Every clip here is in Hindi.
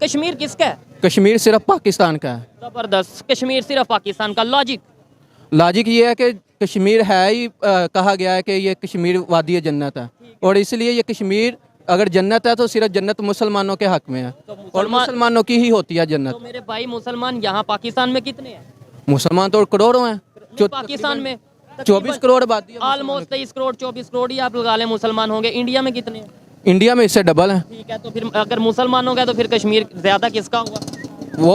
कश्मीर किसका है? कश्मीर सिर्फ पाकिस्तान का है। ज़बरदस्त, कश्मीर सिर्फ पाकिस्तान का। लॉजिक? लॉजिक ये है कि कश्मीर है ही कहा गया है कि ये कश्मीर वादी जन्नत है, और इसलिए ये कश्मीर अगर जन्नत है तो सिर्फ जन्नत मुसलमानों के हक में है, और मुसलमानों की ही होती है तो जन्नत। मेरे भाई मुसलमान यहाँ पाकिस्तान में कितने हैं? मुसलमान तो करोड़ों हैं। पाकिस्तान में 24 करोड़ आबादी है। ऑलमोस्ट 23 करोड़ 24 करोड़ ही आप लगा लें मुसलमान होंगे। इंडिया में कितने हैं? इंडिया में इससे डबल है। ठीक है, तो फिर अगर मुसलमान हो गया तो फिर कश्मीर ज्यादा किसका हुआ? वो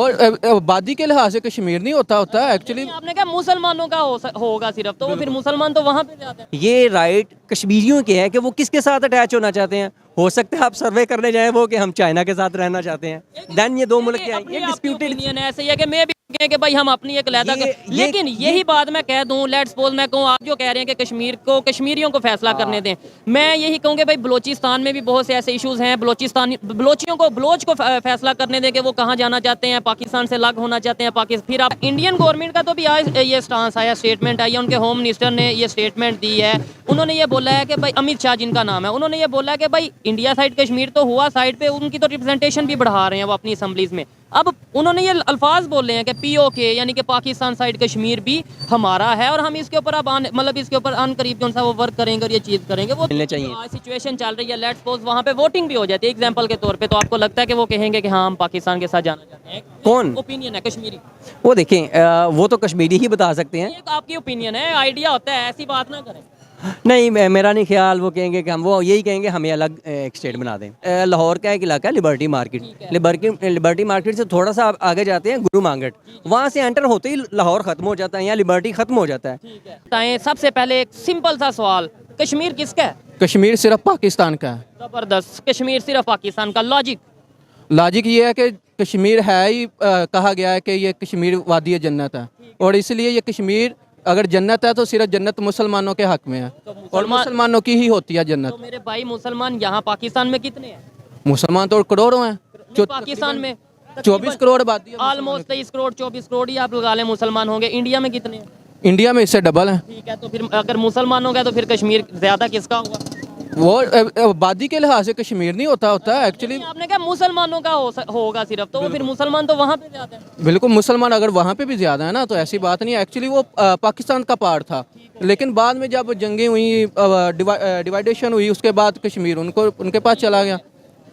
आबादी के लिहाज से कश्मीर नहीं होता एक्चुअली। आपने कहा मुसलमानों का होगा सिर्फ, तो वो फिर मुसलमान तो वहाँ पे ज्यादा है। ये राइट कश्मीरियों के हैं कि वो किसके साथ अटैच होना चाहते हैं। हो सकता है आप सर्वे करने जाएं वो कि हम चाइना के साथ रहना चाहते हैं, देन ये दो मुल्क के अपनी ये आपकी डिस्प्यूटेड। opinion है, ऐसे ही है कि मैं भी कहें कि भाई हम अपनी एक लहदा लेकिन यही बात मैं कह दूं, लेट्स सपोज मैं कहूं, आप जो कह रहे हैं कि कश्मीर को कश्मीरियों को फैसला करने दें, मैं यही कहूँगा भाई बलोचिस्तान में भी बहुत से ऐसे इश्यूज हैं। बलोचियों को बलोच को फैसला करने दें कि वो कहाँ जाना चाहते हैं, पाकिस्तान से अलग होना चाहते हैं। पाकिस्तान फिर आप इंडियन गवर्नमेंट का तो भी आज ये स्टांस आया, स्टेटमेंट आई है, उनके होम मिनिस्टर ने ये स्टेटमेंट दी है। उन्होंने ये बोला है कि भाई अमित शाह जिनका नाम है, उन्होंने ये बोला है कि भाई इंडिया साइड कश्मीर तो हुआ, साइड पे उनकी तो रिप्रेजेंटेशन भी बढ़ा रहे हैं वो अपनी असम्बलीज में। अब उन्होंने ये अल्फाज बोले हैं कि पीओके यानी कि पाकिस्तान साइड कश्मीर भी हमारा है, और हम इसके ऊपर अब मतलब इसके ऊपर अन करीब जो सा वो वर्क करेंगे और ये चीज़ करेंगे। वो मिलने चाहिए। आज सिचुएशन चल रही है, लेट्स सपोज वहाँ पे वोटिंग भी हो जाती है एग्जांपल के तौर पे, तो आपको लगता है कि वो कहेंगे कि हाँ हम पाकिस्तान के साथ जाना चाहते हैं? कौन? ओपिनियन है कश्मीरी। वो देखें वो तो कश्मीरी ही बता सकते हैं। ये तो आपकी ओपिनियन है, आइडिया होता है, ऐसी बात ना करें। नहीं मेरा नहीं ख्याल वो कहेंगे कि हम, वो यही कहेंगे हमें अलग एक स्टेट बना दें। लाहौर का एक इलाका है लिबर्टी मार्केट, लिबर्टी मार्केट से थोड़ा सा आगे जाते हैं गुरु मांगट, वहाँ से एंटर होते ही लाहौर खत्म हो जाता है, यहाँ लिबर्टी खत्म हो जाता है। बताएं सबसे पहले एक सिंपल सा सवाल, कश्मीर किसका है? कश्मीर सिर्फ पाकिस्तान का है। जबरदस्त, कश्मीर सिर्फ पाकिस्तान का। लॉजिक? लॉजिक ये है कि कश्मीर है ही कहा गया है कि ये कश्मीर वादी जन्नत है, और इसलिए ये कश्मीर अगर जन्नत है तो सिर्फ जन्नत मुसलमानों के हक में है, और मुसलमानों की ही होती है जन्नत। तो मेरे भाई मुसलमान यहाँ पाकिस्तान में कितने हैं? मुसलमान तो करोड़ों हैं। पाकिस्तान में 24 करोड़ आबादी है। ऑलमोस्ट 23 करोड़ 24 करोड़ ही आप लगा लें मुसलमान होंगे। इंडिया में कितने हैं? इंडिया में इससे डबल है। ठीक है, तो फिर अगर मुसलमान हो गया तो फिर कश्मीर ज्यादा किसका हुआ? वो आबादी के लिहाज से कश्मीर नहीं होता एक्चुअली। आपने कहा मुसलमानों का होगा सिर्फ, तो वो फिर मुसलमान तो वहाँ पे ज्यादा है। बिल्कुल, मुसलमान अगर वहाँ पे भी ज़्यादा है ना तो ऐसी बात नहीं है। एक्चुअली वो पाकिस्तान का पार्ट था, लेकिन बाद में जब जंगें हुई, डिवाइडेशन हुई, उसके बाद कश्मीर उनके पास चला गया।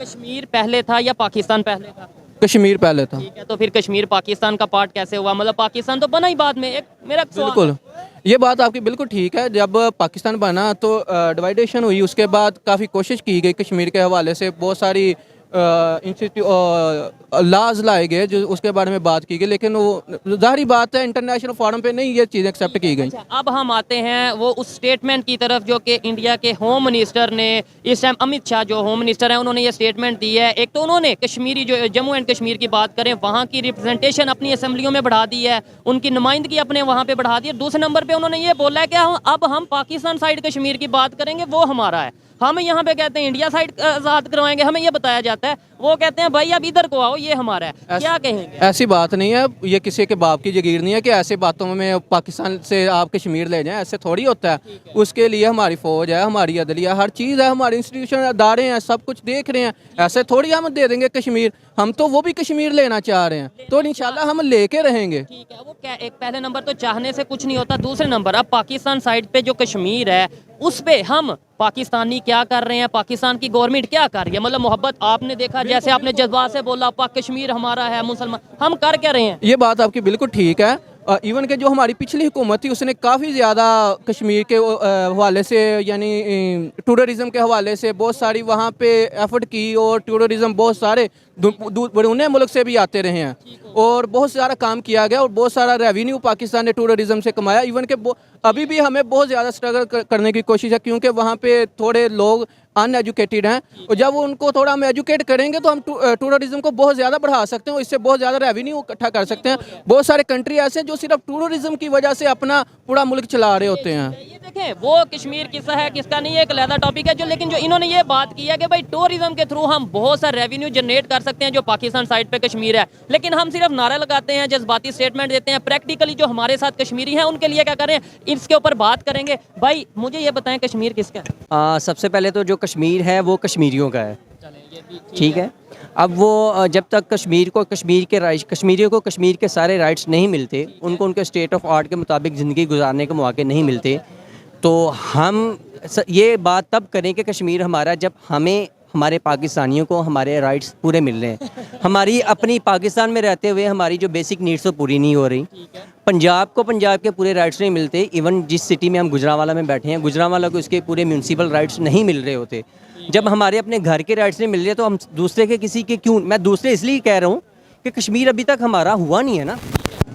कश्मीर पहले था या पाकिस्तान पहले था? कश्मीर पहले था। ठीक है, तो फिर कश्मीर पाकिस्तान का पार्ट कैसे हुआ? मतलब पाकिस्तान तो बना ही बाद में। एक मेरा सवाल है। बिल्कुल, ये बात आपकी बिल्कुल ठीक है। जब पाकिस्तान बना तो डिवाइडेशन हुई, उसके बाद काफ़ी कोशिश की गई कश्मीर के हवाले से, बहुत सारी लाज लाए गए जो उसके बारे में बात की गई, लेकिन वो जाहिर बात है इंटरनेशनल फोरम पे नहीं ये चीज़ें एक्सेप्ट की गई। अच्छा, अब हम आते हैं वो उस स्टेटमेंट की तरफ जो कि इंडिया के होम मिनिस्टर ने इस टाइम, अमित शाह जो होम मिनिस्टर हैं, उन्होंने ये स्टेटमेंट दी है। एक तो उन्होंने कश्मीरी जो जम्मू एंड कश्मीर की बात करें, वहाँ की रिप्रेजेंटेशन अपनी असम्बलियों में बढ़ा दी है, उनकी नुमाइंदगी अपने वहाँ पे बढ़ा दी है। दूसरे नंबर पे उन्होंने ये बोला है कि अब हम पाकिस्तान साइड कश्मीर की बात करेंगे, वो हमारा है। हम यहाँ पे कहते हैं इंडिया साइड आज़ाद करवाएंगे, हमें ये बताया जाता है, वो कहते हैं भाई अब इधर को आओ, ये हमारा है। क्या कहेंगे? ऐसी बात नहीं है, ये किसी के बाप की जागीर नहीं है कि ऐसे बातों में पाकिस्तान से आप कश्मीर ले जाएं, ऐसे थोड़ी होता है। उसके लिए हमारी फ़ौज है, हमारी अदलिया, हर चीज़ है, हमारे इंस्टीट्यूशन अदारे हैं, सब कुछ देख रहे हैं। ऐसे थोड़ी हम दे देंगे कश्मीर, हम तो वो भी कश्मीर लेना चाह रहे हैं, तो इंशाल्लाह हम लेके रहेंगे। ठीक है, वो क्या, एक पहले नंबर तो चाहने से कुछ नहीं होता। दूसरे नंबर अब पाकिस्तान साइड पे जो कश्मीर है उस पे हम पाकिस्तानी क्या कर रहे हैं, पाकिस्तान की गवर्नमेंट क्या कर रही है? मतलब मोहब्बत आपने देखा, जैसे आपने जज्बात से बोला पाक कश्मीर हमारा है, मुसलमान, हम कर क्या रहे हैं? ये बात आपकी बिल्कुल ठीक है। इवन के जो हमारी पिछली हुकूमत थी उसने काफ़ी ज़्यादा कश्मीर के हवाले से, यानी टूरिज़म के हवाले से बहुत सारी वहाँ पे एफर्ट की, और टूरिज़म बहुत सारे बड़े मुल्क से भी आते रहे हैं, और बहुत सारा काम किया गया, और बहुत सारा रेवेन्यू पाकिस्तान ने टूरिज़म से कमाया। इवन के अभी भी हमें बहुत ज़्यादा स्ट्रगल करने की कोशिश है, क्योंकि वहाँ पे थोड़े लोग अनएजुकेटेड हैं, और जब उनको थोड़ा हम एजुकेट करेंगे तो हम टूरिज़म को बहुत ज़्यादा बढ़ा सकते हैं, इससे बहुत ज़्यादा रेवेन्यू इकट्ठा कर सकते हैं। बहुत सारे कंट्री ऐसे हैं जो सिर्फ टूरिज़म की वजह से अपना पूरा मुल्क चला रहे होते हैं। ये देखें, वो कश्मीर किसका है किसका नहीं है एक अलग टॉपिक है, जो लेकिन जो इन्होंने ये बात की है कि भाई टूरिज्म के थ्रू हम बहुत सा रेवेन्यू जनरेट कर सकते हैं जो पाकिस्तान साइड पे कश्मीर है, लेकिन हम सिर्फ नारा लगाते हैं, जज्बाती स्टेटमेंट देते हैं। प्रैक्टिकली जो हमारे साथ कश्मीरी हैं उनके लिए क्या करें, इसके ऊपर बात करेंगे। भाई मुझे ये बताएं कश्मीर किसका है? सबसे पहले तो जो कश्मीर है वो कश्मीरियों का है। ठीक है। अब वो जब तक कश्मीरियों को कश्मीर के सारे राइट्स नहीं मिलते, उनको उनके स्टेट ऑफ आर्ट के मुताबिक ज़िंदगी गुजारने के मौके नहीं मिलते, तो हम ये बात तब करें कि कश्मीर हमारा, जब हमें हमारे पाकिस्तानियों को हमारे राइट्स पूरे मिल रहे हैं। हमारी अपनी पाकिस्तान में रहते हुए हमारी जो बेसिक नीड्स तो पूरी नहीं हो रही। पंजाब को पंजाब के पूरे राइट्स नहीं मिलते। इवन जिस सिटी में हम गुजरांवाला में बैठे हैं, गुजरांवाला को इसके पूरे म्यूनसिपल राइट्स नहीं मिल रहे होते। जब हमारे अपने घर के राइट्स नहीं मिल रहे तो हम दूसरे के किसी के क्यों, मैं दूसरे इसलिए कह रहा हूँ कि कश्मीर अभी तक हमारा हुआ नहीं है ना।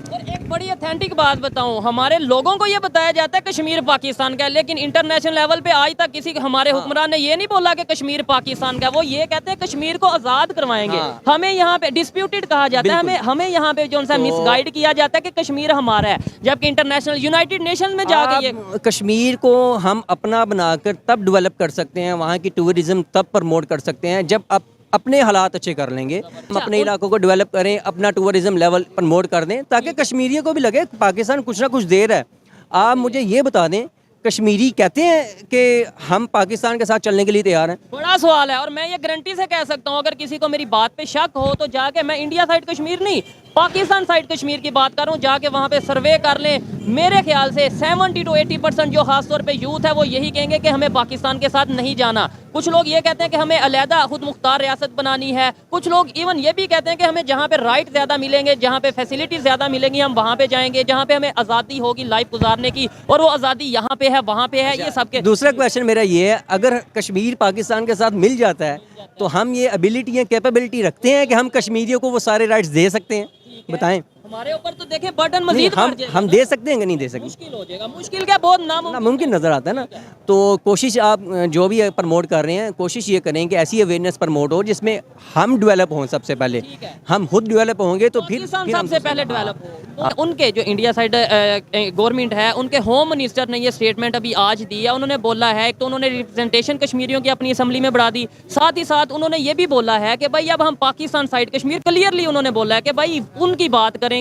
और एक बड़ी ऑथेंटिक बात बताऊं, हमारे लोगों को ये बताया जाता है कश्मीर पाकिस्तान का है, लेकिन इंटरनेशनल लेवल पे आज तक किसी हमारे हुक्मरान ने ये नहीं बोला कि कश्मीर पाकिस्तान का है। वो ये कहते हैं कश्मीर को आज़ाद करवाएंगे। हमें यहाँ पे डिस्प्यूटेड कहा जाता है, हमें यहाँ पे जो मिसगाइड किया जाता है कि कश्मीर हमारा है, जबकि इंटरनेशनल यूनाइटेड नेशन में जाके ये कश्मीर को हम अपना बनाकर तब डेवलप कर सकते हैं, वहाँ की टूरिज्म तब प्रमोट कर सकते हैं जब अपने हालात अच्छे कर लेंगे। हम अपने इलाकों को डेवलप करें, अपना टूरिज्म लेवल प्रमोट कर दें, ताकि कश्मीरियों को भी लगे पाकिस्तान कुछ ना कुछ दे रहा है। आप मुझे ये बता दें, कश्मीरी कहते हैं कि हम पाकिस्तान के साथ चलने के लिए तैयार हैं? बड़ा सवाल है, और मैं ये गारंटी से कह सकता हूँ, अगर किसी को मेरी बात पे शक हो तो जाके, मैं इंडिया साइड कश्मीर नहीं, पाकिस्तान साइड कश्मीर की बात कर रहा हूँ, जाके वहाँ पे सर्वे कर लें। मेरे ख्याल से 70 to 80% जो खासतौर पे यूथ है वो यही कहेंगे कि हमें पाकिस्तान के साथ नहीं जाना। कुछ लोग ये कहते हैं कि हमें अलहदा खुद मुख्तार रियासत बनानी है। कुछ लोग इवन ये भी कहते हैं कि हमें जहाँ पे राइट ज़्यादा मिलेंगे, जहाँ पे फैसिलिटीज़ ज़्यादा मिलेंगी, हम वहाँ पे जाएंगे, जहाँ पे हमें आज़ादी होगी लाइफ गुजारने की, और वो आज़ादी यहाँ पे है, वहाँ पे है। ये सबके दूसरा क्वेश्चन मेरा ये है, अगर कश्मीर पाकिस्तान के साथ मिल जाता है तो हम ये एबिलिटी या कैपेबिलिटी रखते हैं कि हम कश्मीरियों को वो सारे राइट्स दे सकते हैं? बताएं। हमारे ऊपर तो देखें बर्डन मजीद हम दे सकते हैं कि नहीं दे सकते? मुश्किल हो जाएगा। मुश्किल क्या, बहुत नामुमकिन नज़र आता है ना। तो कोशिश आप जो भी प्रमोट कर रहे हैं, कोशिश ये करें कि ऐसी अवेयरनेस प्रमोट हो जिसमें हम डेवलप हों। सबसे पहले हम खुद डेवलप होंगे तो फिर सबसे पहले डेवलप हो। उनके जो इंडिया साइड गवर्नमेंट है, उनके होम मिनिस्टर ने ये स्टेटमेंट अभी आज दी है। उन्होंने बोला है, एक तो उन्होंने रिप्रेजेंटेशन कश्मीरियों की अपनी असम्बली में बढ़ा दी, साथ ही साथ उन्होंने ये भी बोला है कि भाई अब हम पाकिस्तान साइड कश्मीर, क्लियरली उन्होंने बोला है कि भाई उनकी बात करेंगे,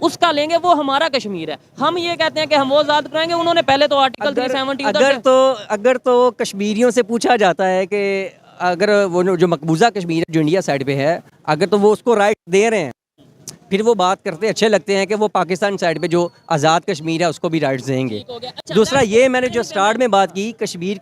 उसका लेंगे, वो हमारा कश्मीर है। हम ये कहते हैं कि हम वो आज़ाद कराएंगे। उन्होंने पहले तो आर्टिकल 370 अगर तो कश्मीरियों से पूछा जाता है कि अगर वो जो मकबूजा कश्मीर है जो इंडिया साइड पे है, अगर तो वो उसको राइट दे रहे हैं, फिर वो बात करते अच्छे लगते हैं कि वो पाकिस्तान साइड पे जो आज़ाद कश्मीर है उसको भी राइट्स देंगे। दूसरा ये मैंने जो स्टार्ट में बात की, कश्मीर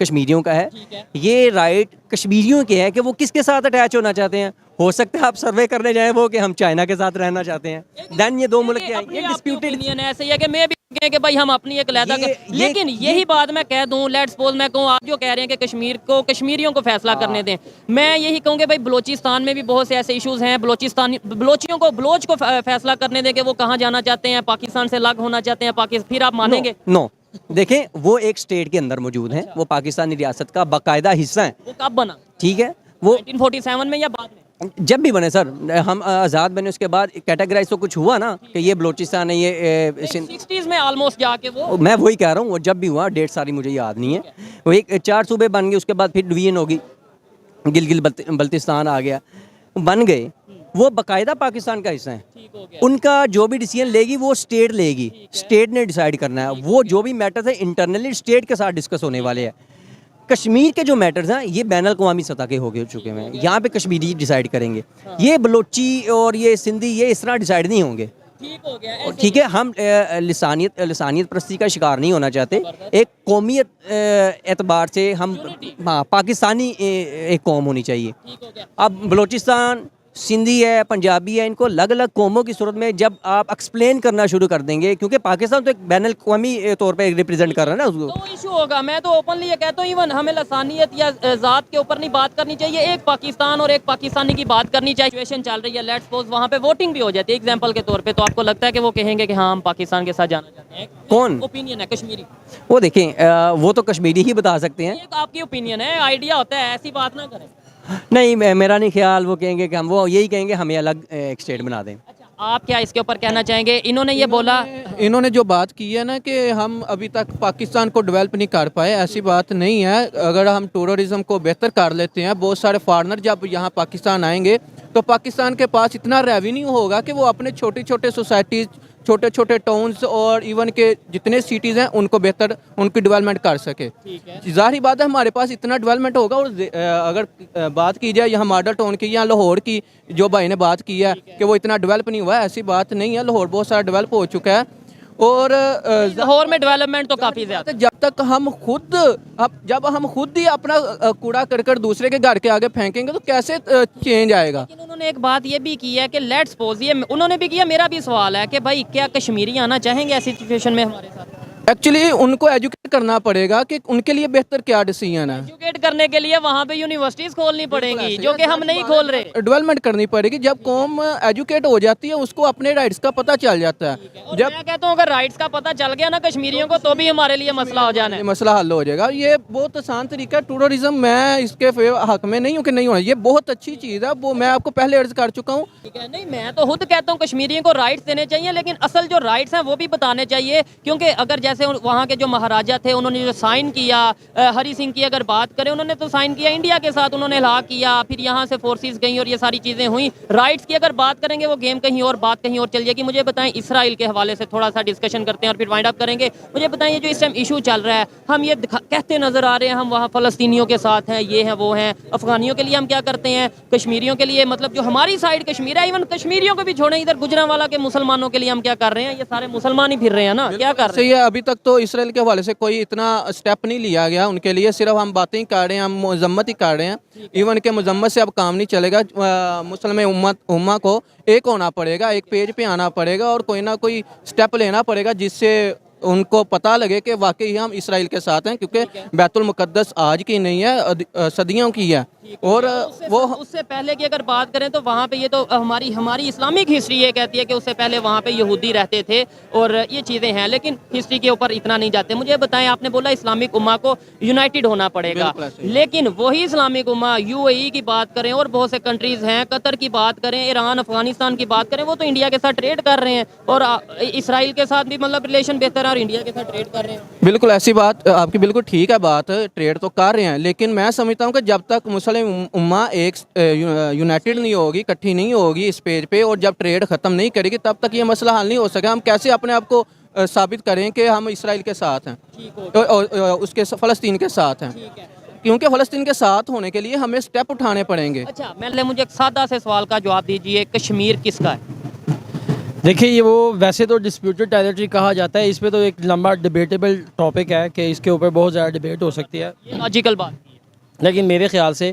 कश्मीरियों का है, ये राइट कश्मीरियों के है कि वो किसके साथ अटैच होना चाहते हैं। हो सकता है आप सर्वे करने जाएं वो कि हम चाइना के साथ रहना चाहते हैं, देन ये दो मुल्क के ये डिस्प्यूटेड ओपिनियन है। ऐसे ही है कि मैं भी कहें कि भाई हम अपनी एक अलहदा लेकिन यही बात मैं कह दूं, लेट्स सपोज मैं कहूं, आप जो कह रहे हैं कि कश्मीर को कश्मीरियों को फैसला करने दें, मैं यही कहूँगी भाई बलोचिस्तान में भी बहुत से ऐसे इश्यूज हैं। बलोचियों को बलोच को फैसला करने दें कि वो कहाँ जाना चाहते हैं, पाकिस्तान से अलग होना चाहते हैं, पाकिस्तान, फिर आप मानेंगे? नो, देखें, वो एक स्टेट के अंदर मौजूद हैं, वो पाकिस्तानी रियासत का बाकायदा हिस्सा है। वो कब बना? ठीक है, वो 1947 में या बाद में? जब भी बने सर, हम आज़ाद बने उसके बाद कैटेगराइज तो कुछ हुआ ना कि ये बलोचिस्तान है, ये 60s में ऑलमोस्ट जाके वो, मैं वही कह रहा हूँ, वो जब भी हुआ, डेट सारी मुझे याद नहीं है। वो एक 4 सूबे बन गए, उसके बाद फिर डिवीजन होगी, गिलगित बल्तिस्तान आ गया, बन गए, वो बाकायदा पाकिस्तान का हिस्सा है। उनका जो भी डिसीजन लेगी वो स्टेट लेगी, स्टेट ने डिसाइड करना है। वो जो भी मैटर्स है इंटरनली स्टेट के साथ डिस्कस होने वाले हैं। कश्मीर के जो मैटर्स हैं ये बैन अल-क़वामी सतह के हो चुके हैं, यहाँ पे कश्मीरी डिसाइड करेंगे। ये बलोची और ये सिंधी ये इस तरह डिसाइड नहीं होंगे। ठीक हो गया, ठीक है, हम लिसानियत प्रस्ती का शिकार नहीं होना चाहते। एक कौमियत एतबार से हम, हाँ, पाकिस्तानी एक कौम होनी चाहिए। अब बलोचिस्तान, सिंधी है, पंजाबी है, इनको अलग अलग कौमों की सूरत में जब आप एक्सप्लेन करना शुरू कर देंगे, क्योंकि पाकिस्तान तो एक बैन अल-क़वामी तौर पे रिप्रेजेंट कर रहा है ना उसको, तो इशू होगा। मैं तो ओपनली ये कहता हूँ, इवन हमें लसानियत या ज़ात के ऊपर नहीं बात करनी चाहिए, एक पाकिस्तान और एक पाकिस्तानी की बात करनी चाहिए। सिचुएशन चल रही है, लेट्स सपोज वहाँ पे वोटिंग भी हो जाती है एग्जाम्पल के तौर पे, तो आपको लगता है कि वो कहेंगे कि हाँ हम पाकिस्तान के साथ जाना चाहते हैं? कौन ओपिनियन है कश्मीरी? वो देखें, वो तो कश्मीरी ही बता सकते हैं। एक आपकी ओपिनियन है, आइडिया होता है, ऐसी बात ना करें। नहीं, मेरा नहीं ख्याल वो कहेंगे कि हम, वो यही कहेंगे हमें अलग एक स्टेट बना दें। अच्छा, आप क्या इसके ऊपर कहना चाहेंगे? इन्होंने ये बोला, इन्होंने जो बात की है ना कि हम अभी तक पाकिस्तान को डेवलप नहीं कर पाए, ऐसी बात नहीं है। अगर हम टूरिज्म को बेहतर कर लेते हैं, बहुत सारे फॉरेनर जब यहाँ पाकिस्तान आएंगे तो पाकिस्तान के पास इतना रेवेन्यू होगा कि वो अपने छोटे छोटे सोसाइटीज़, छोटे छोटे टाउन्स और इवन के जितने सिटीज़ हैं उनको बेहतर उनकी डेवलपमेंट कर सके। ज़ाहिर बात है हमारे पास इतना डेवलपमेंट होगा। और अगर बात की जाए यहाँ मॉडल टाउन की या लाहौर की, जो भाई ने बात की है कि वो इतना डेवलप नहीं हुआ है, ऐसी बात नहीं है। लाहौर बहुत सारा डेवलप हो चुका है। और लाहौर में डेवलपमेंट तो काफ़ी ज़्यादा। जब तक हम खुद जब हम खुद ही अपना कूड़ा करकट दूसरे के घर के आगे फेंकेंगे तो कैसे चेंज आएगा। लेकिन उन्होंने एक बात ये भी की है कि लेट्स सपोज, ये उन्होंने भी किया, मेरा भी सवाल है कि भाई क्या कश्मीरी आना चाहेंगे ऐसी सिचुएशन में हमारे साथ? एक्चुअली उनको एजुकेट करना पड़ेगा कि उनके लिए बेहतर क्या डिसीजन है। एजुकेट करने के लिए वहाँ पे यूनिवर्सिटीज खोलनी पड़ेंगी, जो कि हम नहीं खोल रहे। डेवलपमेंट करनी पड़ेगी। जब कौम एजुकेट हो जाती है उसको अपने राइट्स का पता चल जाता है। और मैं कहता हूँ अगर राइट्स का पता चल गया ना कश्मीरियों को, तो भी हमारे लिए मसला हो जाना है। मसला हल हो जाएगा। ये बहुत आसान तरीका है। टूरिज्म मैं इसके हक में नहीं हूँ कि नहीं होना, ये बहुत अच्छी चीज़ है। वो मैं आपको पहले अर्ज कर चुका हूँ। ठीक है, नहीं मैं तो खुद कहता हूँ कश्मीरियों को राइट्स देने चाहिए, लेकिन असल जो राइट्स हैं वो भी बताने चाहिए। क्योंकि अगर जैसे वहाँ के जो महाराजा थे उन्होंने जो साइन किया, हरी सिंह की अगर बात करें, उन्होंने तो साइन किया इंडिया के साथ, उन्होंने ला किया, फिर यहाँ से फोर्सेस गई और ये सारी चीज़ें हुई। राइट्स की अगर बात करेंगे वो गेम कहीं और, बात कहीं और चल जाएगी। मुझे बताएं, इसराइल के हवाले से थोड़ा सा डिस्कशन करते हैं और फिर वाइंड अप करेंगे। मुझे बताएं, ये जो इस टाइम इशू चल रहा है, हम ये कहते नजर आ रहे हैं हम वहाँ फ़लस्तीनियों के साथ हैं, ये हैं वो हैं, अफगानियों के लिए हम क्या करते हैं, कश्मीरियों के लिए, मतलब जो हमारी साइड कश्मीर है, इवन कश्मीरियों को भी छोड़ें, इधर गुजरांवाला के मुसलमानों के लिए हम क्या कर रहे हैं? ये सारे मुसलमान ही फिर रहे हैं ना, क्या कर रहे हैं? सही है। अभी तक तो इसराइल के हवाले से कोई इतना स्टेप नहीं लिया गया उनके लिए। सिर्फ हम बातें ही कर रहे हैं, हम मजम्मत ही कर रहे हैं। इवन के मजम्मत से अब काम नहीं चलेगा। मुस्लिम उम्मा को एक होना पड़ेगा, एक पेज पे आना पड़ेगा और कोई ना कोई स्टेप लेना पड़ेगा जिससे उनको पता लगे कि वाकई हम इसराइल के साथ हैं। क्योंकि बैतुल मुकद्दस आज की नहीं है, सदियों की है। और वो उससे पहले की अगर बात करें तो वहाँ पे ये तो हमारी इस्लामिक हिस्ट्री ये कहती है कि उससे पहले वहाँ पे यहूदी रहते थे और ये चीज़ें हैं, लेकिन हिस्ट्री के ऊपर इतना नहीं जाते। मुझे बताएं, आपने बोला इस्लामिक उम्मा को यूनाइटेड होना पड़ेगा, लेकिन वही इस्लामिक उम्मा यूएई की बात करें और बहुत से कंट्रीज़ हैं, कतर की बात करें, ईरान, अफगानिस्तान की बात करें, वो तो इंडिया के साथ ट्रेड कर रहे हैं और इसराइल के साथ भी मतलब रिलेशन बेहतर है और इंडिया के साथ ट्रेड कर रहे हैं। बिल्कुल ऐसी बात आपकी बिल्कुल ठीक है बात, ट्रेड तो कर रहे हैं। लेकिन मैं समझता हूँ कि जब तक मुस्लिम उम्मा एक यूनाइटेड नहीं होगी, इकट्ठी नहीं होगी इस पेज पे, और जब ट्रेड ख़त्म नहीं करेगी, तब तक ये मसला हल नहीं हो सकेगा। हम कैसे अपने आप को साबित करें कि हम इसराइल के साथ हैं और उसके फ़लस्तीन के साथ हैं? क्योंकि फ़लस्तीन के साथ होने के लिए हमें स्टेप उठाने पड़ेंगे। अच्छा, मैं मुझे एक सादा से सवाल का जवाब दीजिए, कश्मीर किसका है? देखिए, ये वो वैसे तो डिस्प्यूटेड टेरिटरी कहा जाता है। इस पे तो एक लंबा डिबेटेबल टॉपिक है कि इसके ऊपर बहुत ज़्यादा डिबेट हो सकती है, ये लॉजिकल बात। लेकिन मेरे ख़्याल से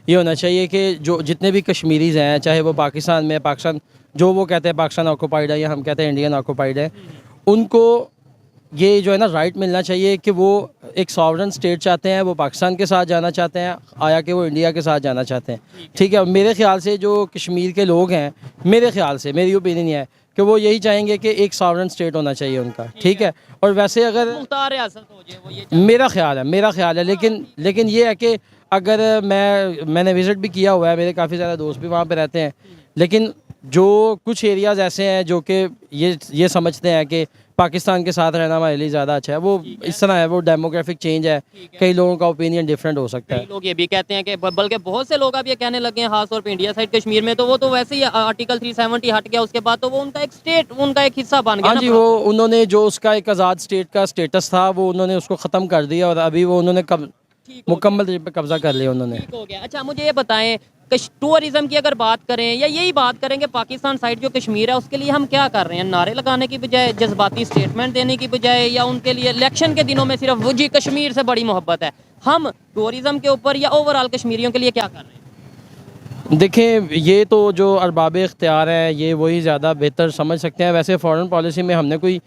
ये होना चाहिए कि जो जितने भी कश्मीरीज़ हैं, चाहे वो पाकिस्तान में, पाकिस्तान जो वो कहते हैं पाकिस्तान ऑक्यूपाइड है या हम कहते हैं इंडियन ऑक्यूपाइड है, उनको ये जो है ना राइट मिलना चाहिए कि वो एक सॉवरन स्टेट चाहते हैं, वो पाकिस्तान के साथ जाना चाहते हैं आया कि वो इंडिया के साथ जाना चाहते हैं। ठीक है, मेरे ख़्याल से जो कश्मीर के लोग हैं, मेरे ख़्याल से, मेरी ओपिनियन है कि वो यही चाहेंगे कि एक सॉवरन स्टेट होना चाहिए उनका। ठीक है, और वैसे अगर मुख्तार रियासत हो जाए वो, ये मेरा ख्याल है, लेकिन ये है कि अगर मैंने विज़िट भी किया हुआ है, मेरे काफ़ी ज़्यादा दोस्त भी वहाँ पे रहते हैं, लेकिन जो कुछ एरियाज़ ऐसे हैं जो कि ये समझते हैं कि पाकिस्तान के साथ रहना हमारे लिए ज़्यादा अच्छा है, वो इस तरह है, वो डेमोग्राफिक चेंज है, कई लोगों का ओपिनियन डिफरेंट हो सकता है। लोग ये भी कहते हैं कि बल्कि बहुत से लोग अब ये कहने लगे हैं, खासतौर पे इंडिया साइड कश्मीर में, तो वो तो वैसे ही आर्टिकल 370 हट गया, उसके बाद तो वो उनका एक स्टेट, उनका एक हिस्सा बन गया। हाँ जी, वो उन्होंने जो उसका एक आज़ाद स्टेट का स्टेटस था वो उन्होंने उसको ख़त्म कर दिया और अभी वो उन्होंने मुकम्मल तरीके पर कब्जा कर लिया उन्होंने। ठीक हो गया। अच्छा, मुझे ये बताएं, टूरिज्म की अगर बात करें या यही बात करेंगे पाकिस्तान साइड जो कश्मीर है उसके लिए हम क्या कर रहे हैं? नारे लगाने की बजाय, जज्बाती स्टेटमेंट देने की बजाय, या उनके लिए इलेक्शन के दिनों में सिर्फ वो जी कश्मीर से बड़ी मोहब्बत है, हम टूरिज्म के ऊपर या ओवरऑल कश्मीरियों के लिए क्या कर रहे हैं? देखें, ये तो जो अरबाब इख्तियार हैं ये वही ज़्यादा बेहतर समझ सकते हैं। वैसे फ़ॉरेन पॉलिसी में हमने कोई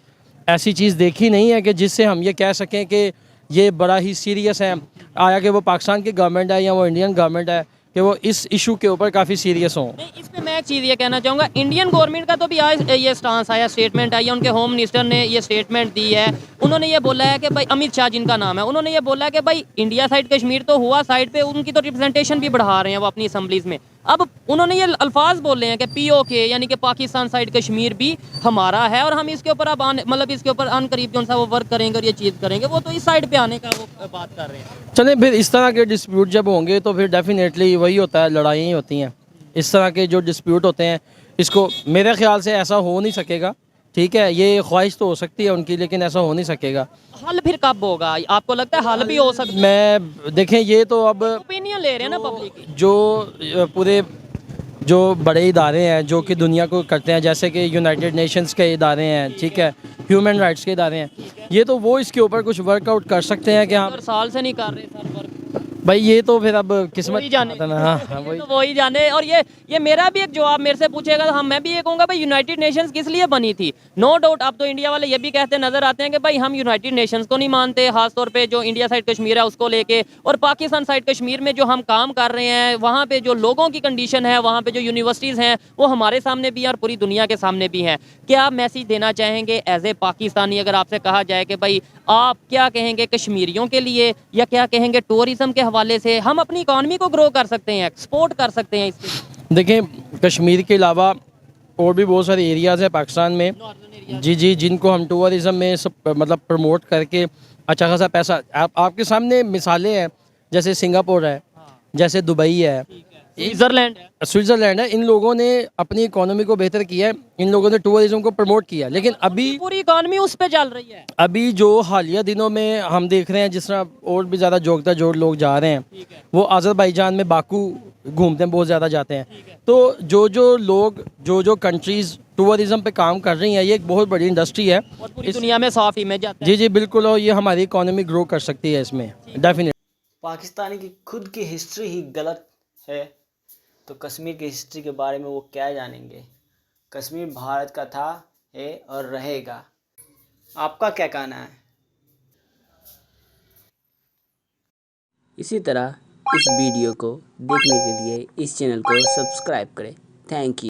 ऐसी चीज़ देखी नहीं है कि जिससे हम ये कह सकें कि ये बड़ा ही सीरियस है, आया कि वो पाकिस्तान की गवर्नमेंट है या वो इंडियन गवर्नमेंट है कि वो इस इशू के ऊपर काफ़ी सीरियस हों। नहीं, इस पे मैं एक चीज़ ये कहना चाहूँगा, इंडियन गवर्नमेंट का तो भी आज ये स्टांस आया, स्टेटमेंट आई है, उनके होम मिनिस्टर ने ये स्टेटमेंट दी है। उन्होंने ये बोला है कि भाई, अमित शाह जिनका नाम है, उन्होंने ये बोला है कि भाई इंडिया साइड कश्मीर तो हुआ, साइड पे उनकी तो रिप्रेजेंटेशन भी बढ़ा रहे हैं वो अपनी असम्बलीज़ में। अब उन्होंने ये अल्फाज बोले हैं कि POK यानी कि पाकिस्तान साइड कश्मीर भी हमारा है और हम इसके ऊपर अब मतलब इसके ऊपर अन करीब जो सा वो वर्क करेंगे और ये चीज़ करेंगे, वो तो इस साइड पे आने का वो बात कर रहे हैं। चलें, फिर इस तरह के डिस्प्यूट जब होंगे तो फिर डेफिनेटली वही होता है, लड़ाइयाँ ही होती हैं। इस तरह के जो डिस्प्यूट होते हैं, इसको मेरे ख्याल से ऐसा हो नहीं सकेगा। ठीक है, ये ख्वाहिश तो हो सकती है उनकी, लेकिन ऐसा हो नहीं सकेगा। हल फिर कब होगा? आपको लगता है हल भी हो सकता है? मैं देखें, ये तो अब ओपिनियन ले रहे हैं ना पब्लिक की। जो पूरे जो बड़े इदारे हैं जो कि दुनिया को करते हैं, जैसे कि यूनाइटेड नेशंस के इदारे हैं, ठीक है, ह्यूमन राइट्स के इदारे हैं, ये तो वो इसके ऊपर कुछ वर्कआउट कर सकते हैं कि हाँ 70 साल से नहीं कर रहे सर वर्क। भाई, ये तो फिर अब किस्मत वही जाने। ना। हाँ वही। तो वही जाने। और ये मेरा भी एक जवाब मेरे से पूछेगा तो हम मैं भी ये कहूँगा भाई यूनाइटेड नेशंस किस लिए बनी थी? नो डाउट अब तो इंडिया वाले ये भी कहते नजर आते हैं कि भाई हम यूनाइटेड नेशंस को नहीं मानते, खासतौर पे जो इंडिया साइड कश्मीर है उसको लेके, और पाकिस्तान साइड कश्मीर में जो हम काम कर रहे हैं वहाँ पे जो लोगों की कंडीशन है, वहाँ पे जो यूनिवर्सिटीज़ हैं वो हमारे सामने भी हैं और पूरी दुनिया के सामने भी हैं। क्या मैसेज देना चाहेंगे एज ए पाकिस्तानी, अगर आपसे कहा जाए कि भाई आप क्या कहेंगे कश्मीरियों के लिए, या क्या कहेंगे टूरिज्म के हवाले से हम अपनी इकॉनमी को ग्रो कर सकते हैं, एक्सपोर्ट कर सकते हैं इसके? देखें, कश्मीर के अलावा और भी बहुत सारे एरियाज़ हैं पाकिस्तान में, जी, जिनको हम टूरिज़म में सब मतलब प्रमोट करके अच्छा खासा पैसा, आपके सामने मिसालें हैं, जैसे सिंगापुर है, जैसे दुबई है, स्विट्जरलैंड है। स्विट्ज़रलैंड है। इन लोगों ने अपनी इकोनॉमी को बेहतर किया है, इन लोगों ने टूरिज़म को प्रमोट किया। लेकिन अभी पूरी इकॉनमी उस पे चल रही है। अभी जो हालिया दिनों में हम देख रहे हैं, जिस तरह और भी ज़्यादा जोड़ता जोड़ लोग जा रहे हैं, वो आज़रबाईजान में बाकू घूमते हैं, बहुत ज़्यादा जाते हैं। तो जो लोग जो कंट्रीज़ टूरिज़म पे काम कर रही हैं, ये एक बहुत बड़ी इंडस्ट्री है और पूरी दुनिया में साफ इमेज आता है। जी बिल्कुल, और ये हमारी इकोनॉमी ग्रो कर सकती है इसमें डेफिनेट। पाकिस्तानी की खुद की हिस्ट्री ही गलत है तो कश्मीर की हिस्ट्री के बारे में वो क्या जानेंगे? कश्मीर भारत का था, है और रहेगा। आपका क्या कहना है? इसी तरह इस वीडियो को देखने के लिए इस चैनल को सब्सक्राइब करें। Thank you.